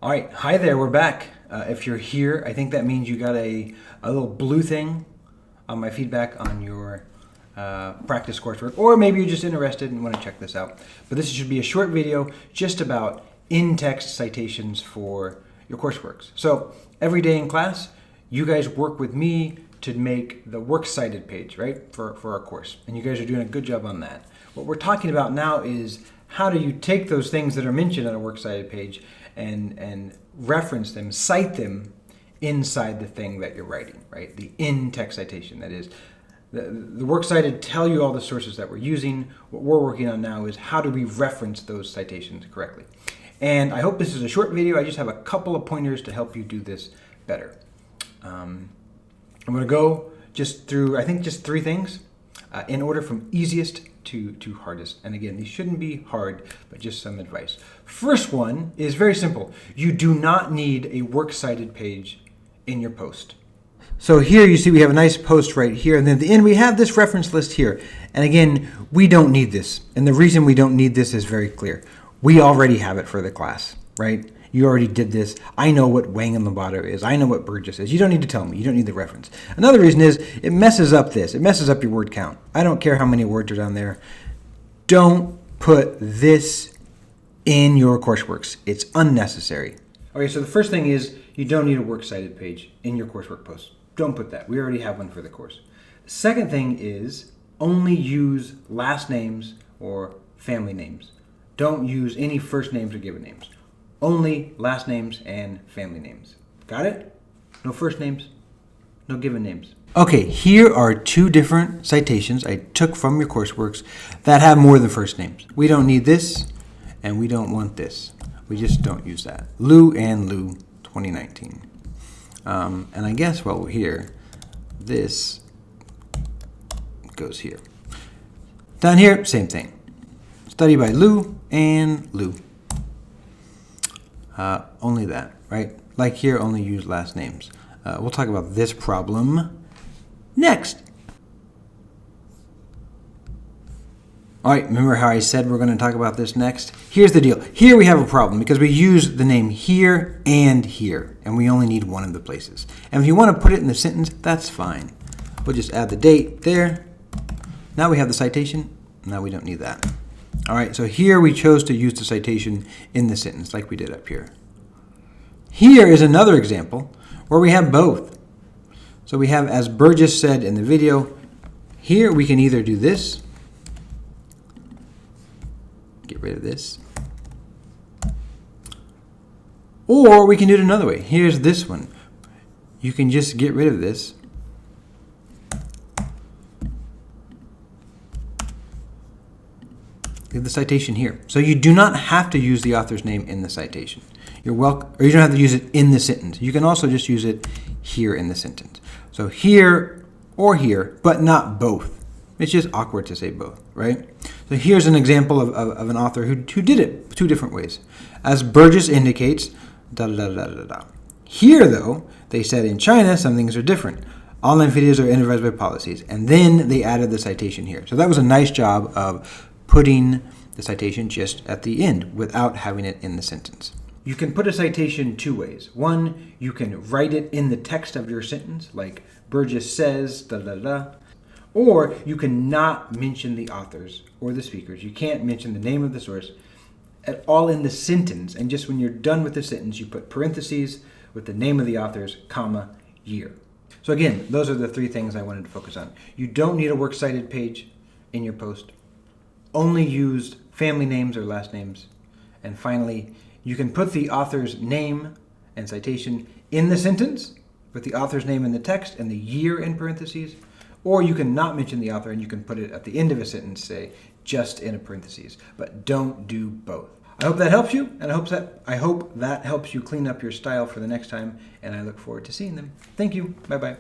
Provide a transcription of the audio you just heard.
All right, hi there, we're back. If you're here, I think that means you got a little blue thing on my feedback on your practice coursework, or maybe you're just interested and want to check this out. But this should be a short video just about in-text citations for your courseworks. So every day in class, you guys work with me to make the works cited page, right, for our course. And you guys are doing a good job on that. What we're talking about now is how do you take those things that are mentioned on a works cited page and reference them, cite them inside the thing that you're writing, right? The in-text citation, that is. The works cited tell you all the sources that we're using. What we're working on now is how do we reference those citations correctly. And I hope this is a short video. I just have a couple of pointers to help you do this better. I'm going to go just through, I think, just three things in order from easiest to hardest. And again, these shouldn't be hard, but just some advice. First one is very simple. You do not need a works cited page in your post. So here you see we have a nice post right here, and then at the end we have this reference list here. And again, we don't need this. And the reason we don't need this is very clear. We already have it for the class, right? You already did this. I know what Wang and Lobato is. I know what Burgess is. You don't need to tell me. You don't need the reference. Another reason is it messes up this. It messes up your word count. I don't care how many words are down there. Don't put this in your courseworks. It's unnecessary. Okay, so the first thing is you don't need a works cited page in your coursework post. Don't put that. We already have one for the course. The second thing is only use last names or family names. Don't use any first names or given names. Only last names and family names. Got it? No first names, no given names. Okay, here are two different citations I took from your courseworks that have more than first names. We don't need this, and we don't want this. We just don't use that. Lou and Lou, 2019. And I guess while we're here, this goes here. Down here, same thing. Study by Lou and Lou. Only that, right? Like here, only use last names. We'll talk about this problem next. All right, remember how I said we're going to talk about this next? Here's the deal. Here we have a problem because we use the name here, and we only need one of the places. And if you want to put it in the sentence, that's fine. We'll just add the date there. Now we have the citation. Now we don't need that. All right, so here we chose to use the citation in the sentence like we did up here. Here is another example where we have both. So we have, as Burgess said in the video, here we can either do this, get rid of this, or we can do it another way. Here's this one. You can just get rid of this. Leave the citation here. So you do not have to use the author's name in the citation. You're welcome, or you don't have to use it in the sentence. You can also just use it here in the sentence. So here or here, but not both. It's just awkward to say both, right? So here's an example of an author who did it two different ways. As Burgess indicates, da da da da da da. Here, though, they said in China some things are different. Online videos are inadvised by policies, and then they added the citation here. So that was a nice job of putting the citation just at the end without having it in the sentence. You can put a citation two ways. One, you can write it in the text of your sentence, like Burgess says, da da da. Or you can not mention the authors or the speakers. You can't mention the name of the source at all in the sentence. And just when you're done with the sentence, you put parentheses with the name of the authors, comma, year. So again, those are the three things I wanted to focus on. You don't need a works cited page in your post. Only use family names or last names. And finally, you can put the author's name and citation in the sentence with the author's name in the text and the year in parentheses. Or you can not mention the author and you can put it at the end of a sentence, say, just in a parentheses. But don't do both. I hope that helps you, and I hope that helps you clean up your style for the next time, and I look forward to seeing them. Thank you. Bye-bye.